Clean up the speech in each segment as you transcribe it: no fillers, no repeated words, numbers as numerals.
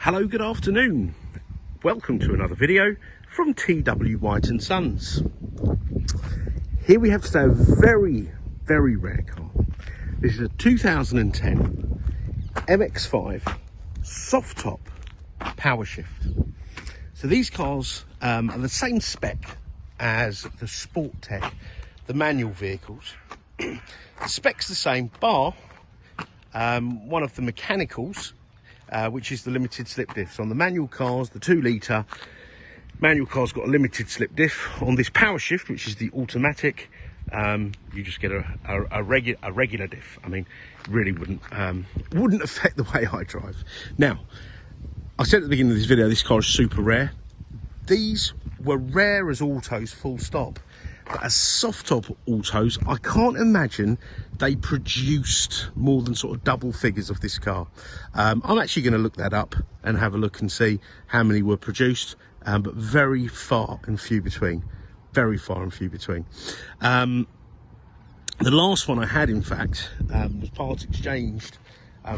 Hello, good afternoon. Welcome to another video from TW White & Sons. Here we have today a very, very rare car. This is a 2010 MX5 soft top Powershift. So these cars are the same spec as the Sport Tech, the manual vehicles. The spec's the same, bar one of the mechanicals, which is the limited slip diff. So on the manual cars, the 2 litre manual car's got a limited slip diff. On this Powershift, which is the automatic, you just get a regular diff. I mean, it really wouldn't affect the way I drive. Now, I said at the beginning of this video, this car is super rare. These were rare as autos, full stop. But as soft top autos, I can't imagine they produced more than sort of double figures of this car. I'm actually going to look that up and have a look and see how many were produced, but very far and few between. Very far and few between. The last one I had, in fact, was part exchanged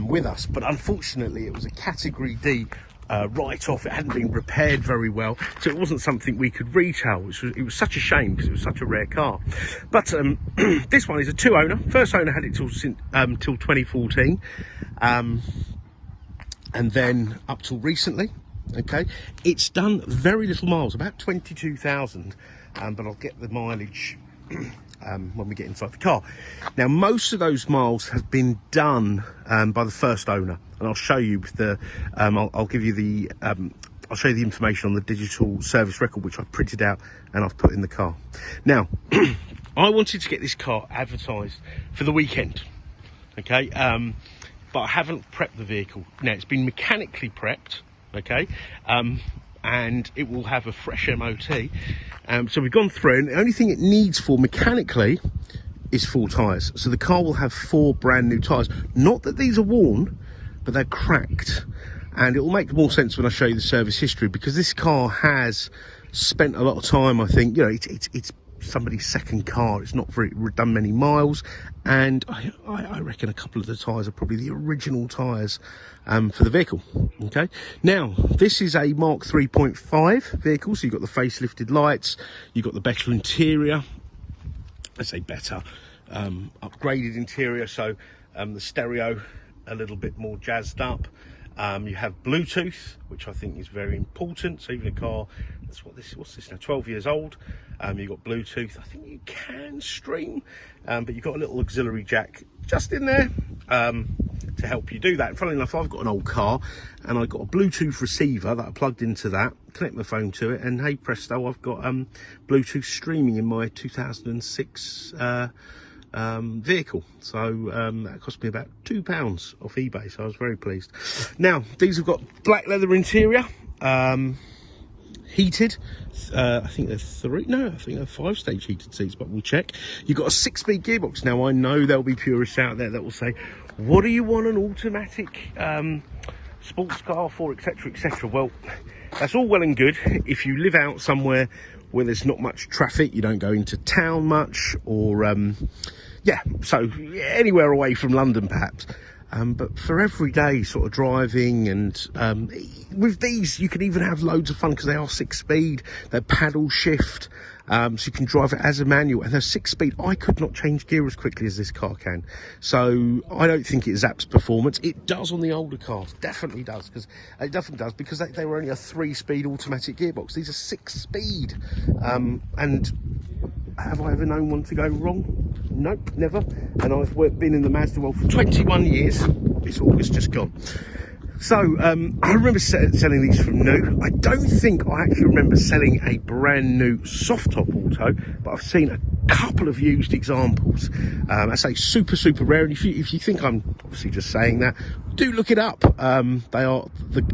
with us, but unfortunately it was a Category D write-off. It hadn't been repaired very well, so it wasn't something we could retail, it was such a shame because it was such a rare car. But this one is a 2-owner. First owner had it till 2014, and then up till recently. Okay, it's done very little miles, about 22,000, but I'll get the mileage when we get inside the car. Now, most of those miles have been done by the first owner, and I'll show you with the I'll give you the I'll show you the information on the digital service record, which I've printed out and I've put in the car. Now, I wanted to get this car advertised for the weekend, okay, but I haven't prepped the vehicle. Now, it's been mechanically prepped, okay, and it will have a fresh MOT. So we've gone through, and the only thing it needs for mechanically is 4 tyres. So the car will have 4 brand new tyres. Not that these are worn, but they're cracked. And it will make more sense when I show you the service history, because this car has spent a lot of time, I think, you know, it's somebody's second car. It's not done many miles, and I reckon a couple of the tyres are probably the original tyres for the vehicle. Okay, now this is a Mark 3.5 vehicle, so you've got the facelifted lights, you've got the better interior. I say better, upgraded interior, so the stereo a little bit more jazzed up. You have Bluetooth, which I think is very important. So even a car that's what's this now, 12 years old, you've got Bluetooth. I think you can stream, but you've got a little auxiliary jack just in there to help you do that. And funnily enough, I've got an old car and I've got a Bluetooth receiver that I plugged into that, connect my phone to it, and hey presto, I've got Bluetooth streaming in my 2006 vehicle. So that cost me about £2 off eBay, so I was very pleased. Now, these have got black leather interior, heated, I think they're 5-stage heated seats, but we'll check. You've got a 6-speed gearbox. Now, I know there'll be purists out there that will say, what do you want an automatic sports car for, etc, etc. Well, that's all well and good if you live out somewhere where there's not much traffic, you don't go into town much, or so anywhere away from London perhaps. But for everyday sort of driving, and with these you can even have loads of fun because they are 6-speed, they're paddle shift, so you can drive it as a manual, and they're 6-speed. I could not change gear as quickly as this car can, so I don't think it zaps performance. It does on the older cars, definitely does, because they were only a 3-speed automatic gearbox. These are 6-speed, and have I ever known one to go wrong? Nope, never. And I've been in the Mazda world for 21 years. It's August just gone. So I remember selling these from new. I don't think I actually remember selling a brand new soft top auto, but I've seen a couple of used examples. I say super rare, and if you think I'm obviously just saying that, do look it up.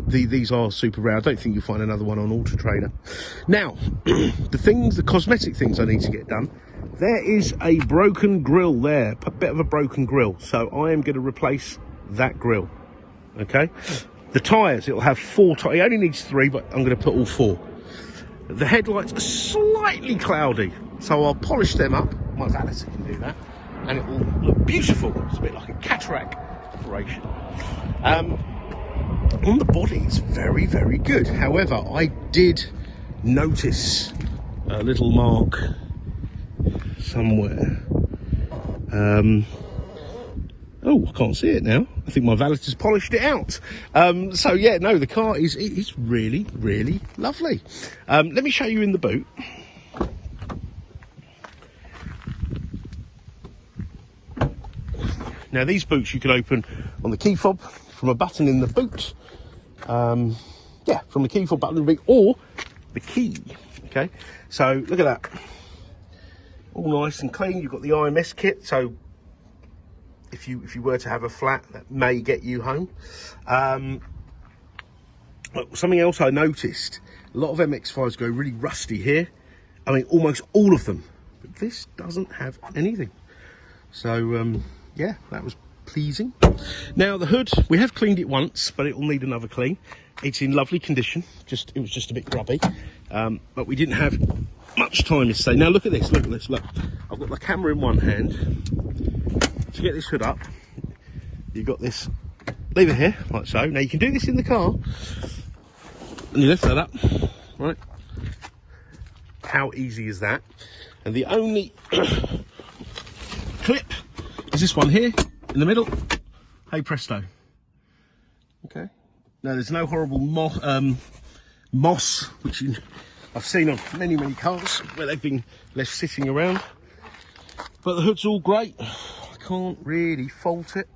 These are super rare. I don't think you'll find another one on Auto Trader. Now, the cosmetic things I need to get done. There is a broken grille there, a bit of a broken grille, so I am going to replace that grille. Okay, the tyres, it'll have 4 tyres. It only needs 3, but I'm going to put all 4. The headlights are slightly cloudy, so I'll polish them up. My valet can do that, and it will look beautiful. It's a bit like a cataract operation. on the body, it's very, very good. However, I did notice a little mark somewhere. Oh, I can't see it now. I think my valet has polished it out. So yeah, no, the car is really, really lovely. Let me show you in the boot. Now these boots you can open on the key fob from a button in the boot. Yeah, from the key fob button in the boot, or the key. Okay, so look at that. All nice and clean. You've got the IMS kit, so if you were to have a flat, that may get you home. Something else I noticed, a lot of MX-5s go really rusty here. I mean, almost all of them. But this doesn't have anything. So, yeah, that was pleasing. Now, the hood, we have cleaned it once, but it will need another clean. It's in lovely condition. It was just a bit grubby. But we didn't have much time yesterday. Now, look at this, look. I've got the camera in one hand. To get this hood up, you've got this lever here, like so. Now you can do this in the car, and you lift that up, right? How easy is that? And the only clip is this one here in the middle. Hey presto. Okay. Now there's no horrible moss, which I've seen on many cars where they've been left sitting around. But the hood's all great. Can't really fault it.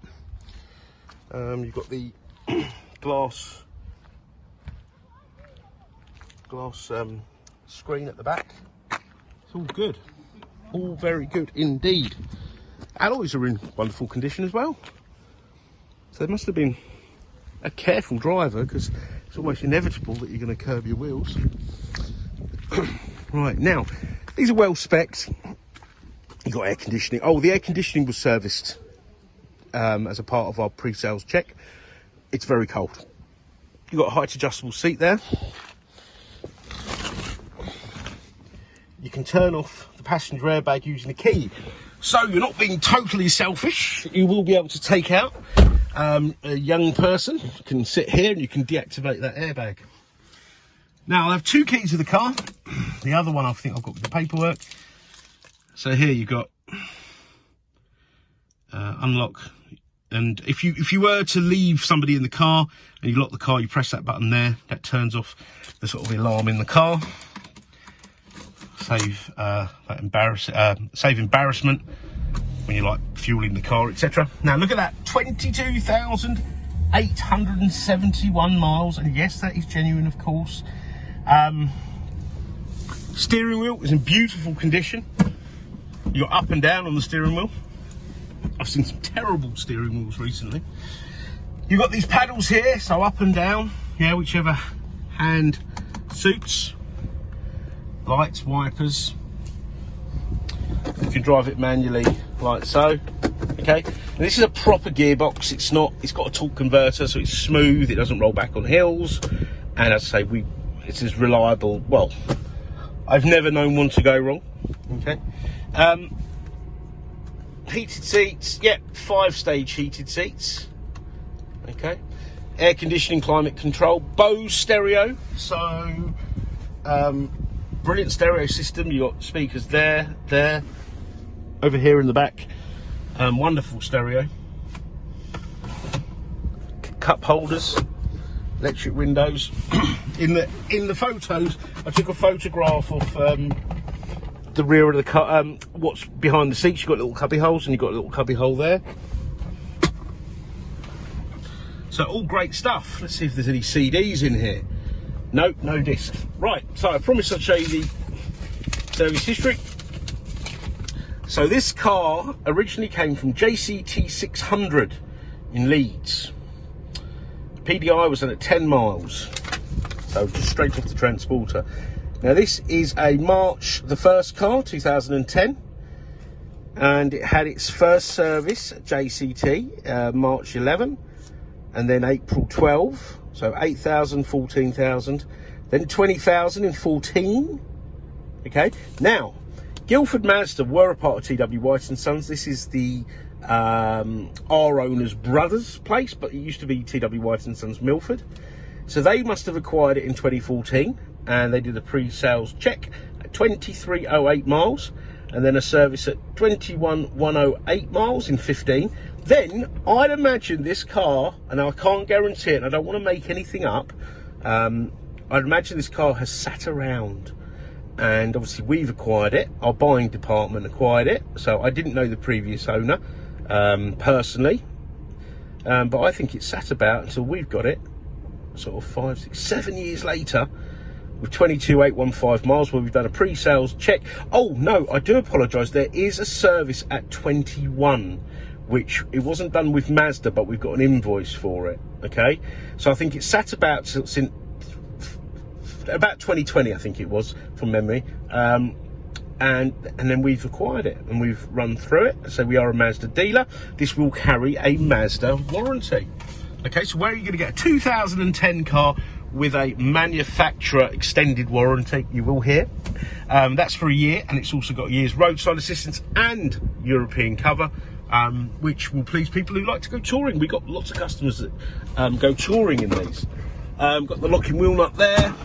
You've got the glass screen at the back. It's all good, all very good indeed. Alloys are in wonderful condition as well, so there must have been a careful driver, because it's almost inevitable that you're going to curb your wheels. Right, now these are well spec'd. You got air conditioning. Oh, the air conditioning was serviced as a part of our pre-sales check. It's very cold. You've got a height adjustable seat there. You can turn off the passenger airbag using a key. So you're not being totally selfish. You will be able to take out a young person. You can sit here and you can deactivate that airbag. Now, I have two keys to the car. The other one I think I've got with the paperwork. So here you've got unlock, and if you were to leave somebody in the car and you lock the car, you press that button there. That turns off the sort of alarm in the car. Save save embarrassment when you're like fueling the car, etc. Now look at that, 22,871 miles, and yes, that is genuine, of course. Steering wheel is in beautiful condition. You're up and down on the steering wheel. I've seen some terrible steering wheels recently. You've got these paddles here, so up and down, yeah, whichever hand suits. Lights, wipers. You can drive it manually, like so. Okay, and this is a proper gearbox. It's got a torque converter, so it's smooth. It doesn't roll back on hills, and as I say, it's as reliable. Well, I've never known one to go wrong. Okay. Heated seats, yep, 5-stage heated seats. Okay, air conditioning, climate control, BOSE stereo, so brilliant stereo system. You got speakers there, over here in the back. Wonderful stereo. Cup holders, electric windows. in the photos, I took a photograph of the rear of the car, what's behind the seats. You've got little cubby holes, and you've got a little cubby hole there. So all great stuff. Let's see if there's any CDs in here. Nope, no discs. Right, so I promised I'd show you the service history. So this car originally came from JCT 600 in Leeds. PDI was at 10 miles, so just straight off the transporter. Now this is a March the 1st car, 2010, and it had its first service at JCT March 11, and then April 12, so 8,000, 14,000, then 20,000 in 14. Okay, now Guildford Mazda were a part of TW White and Sons. This is the our owner's brother's place, but it used to be TW White & Sons Milford. So they must have acquired it in 2014, and they did a pre-sales check at 2308 miles, and then a service at 21108 miles in 15. Then I'd imagine this car, and I can't guarantee it, and I don't want to make anything up, I'd imagine this car has sat around, and obviously we've acquired it, our buying department acquired it, so I didn't know the previous owner personally, but I think it sat about until we've got it, sort of 5, 6, 7 years later, with 22,815 miles, where we've done a pre-sales check. Oh no, I do apologise, there is a service at 21, which it wasn't done with Mazda, but we've got an invoice for it. Okay, so I think it sat about since about 2020, I think it was, from memory, and then we've acquired it and we've run through it. So we are a Mazda dealer. This will carry a Mazda warranty. Okay, so where are you going to get a 2010 car with a manufacturer extended warranty? You will hear. That's for a year, and it's also got a year's roadside assistance and European cover, which will please people who like to go touring. We've got lots of customers that go touring in these. Got the locking wheel nut there,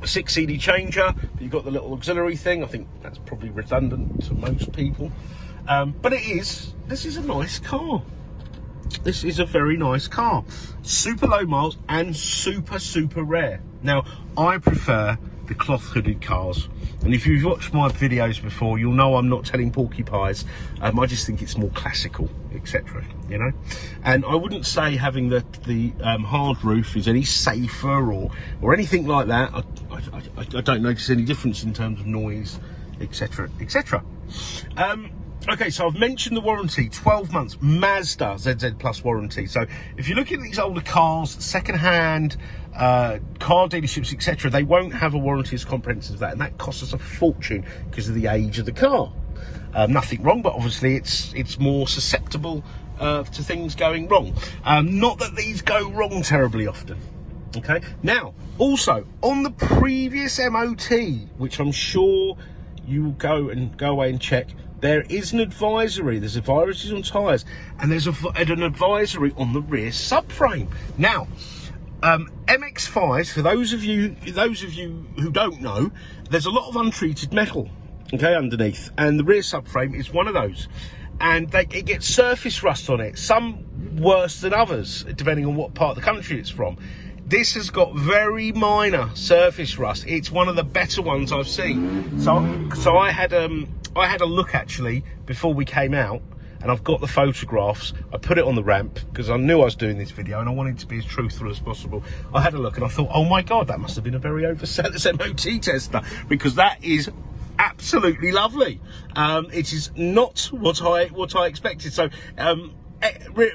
a 6 CD changer, but you've got the little auxiliary thing. I think that's probably redundant to most people, but this is a nice car. This is a very nice car, super low miles and super rare. Now I prefer the cloth hooded cars, and if you've watched my videos before, you'll know I'm not telling porcupines. I just think it's more classical, etc., you know. And I wouldn't say having the hard roof is any safer or anything like that. I don't notice any difference in terms of noise, etc., etc. Okay, so I've mentioned the warranty, 12 months, Mazda ZZ Plus warranty. So if you're looking at these older cars, second-hand, car dealerships, etc., they won't have a warranty as comprehensive as that, and that costs us a fortune because of the age of the car. Nothing wrong, but obviously it's more susceptible to things going wrong. Not that these go wrong terribly often. Okay, now, also, on the previous MOT, which I'm sure you will go away and check, there is an advisory. There's advisories on tyres, and there's an advisory on the rear subframe. Now, MX5, for those of you who don't know, there's a lot of untreated metal, okay, underneath, and the rear subframe is one of those, and it gets surface rust on it. Some worse than others, depending on what part of the country it's from. This has got very minor surface rust. It's one of the better ones I've seen. So I had a look actually before we came out, and I've got the photographs. I put it on the ramp because I knew I was doing this video and I wanted to be as truthful as possible. I had a look and I thought, oh my God, that must have been a very overzealous MOT tester, because that is absolutely lovely. It is not what I expected. So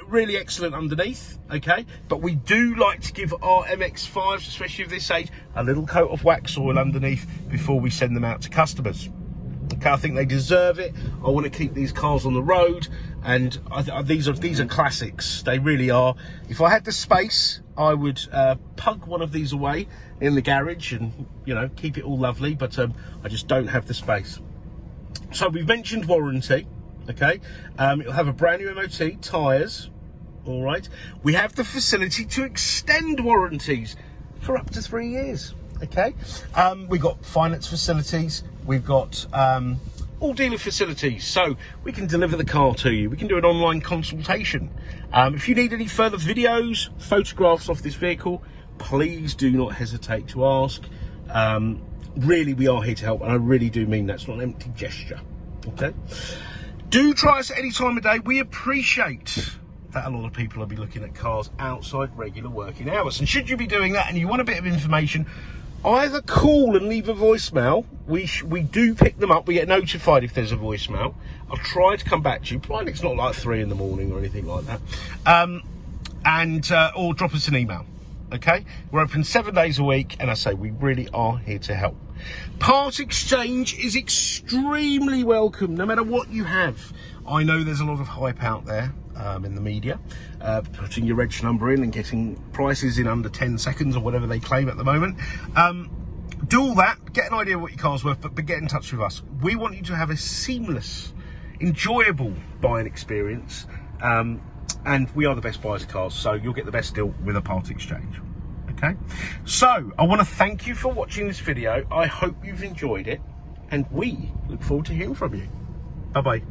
really excellent underneath, okay, but we do like to give our MX5s, especially of this age, a little coat of wax oil underneath before we send them out to customers. Okay, I think they deserve it. I want to keep these cars on the road, and these are classics. They really are. If I had the space, I would pug one of these away in the garage and, you know, keep it all lovely, but I just don't have the space. So we've mentioned warranty. Okay, it'll have a brand new MOT, tyres, all right. We have the facility to extend warranties for up to 3 years, okay. We've got finance facilities, we've got all dealer facilities, so we can deliver the car to you. We can do an online consultation. If you need any further videos, photographs of this vehicle, please do not hesitate to ask. Really, we are here to help, and I really do mean that. It's not an empty gesture, okay. Do try us at any time of day. We appreciate that a lot of people will be looking at cars outside regular working hours. And should you be doing that and you want a bit of information, either call and leave a voicemail. We do pick them up. We get notified if there's a voicemail. I'll try to come back to you, provided it's not like 3 in the morning or anything like that. Or drop us an email. Okay, we're open 7 days a week, and I say we really are here to help. Part exchange is extremely welcome, no matter what you have. I know there's a lot of hype out there in the media, putting your reg number in and getting prices in under 10 seconds or whatever they claim at the moment. Do all that, get an idea of what your car's worth, but get in touch with us. We want you to have a seamless enjoyable buying experience. And we are the best buyers of cars, so you'll get the best deal with a part exchange. Okay, so I want to thank you for watching this video. I hope you've enjoyed it, and we look forward to hearing from you. Bye bye.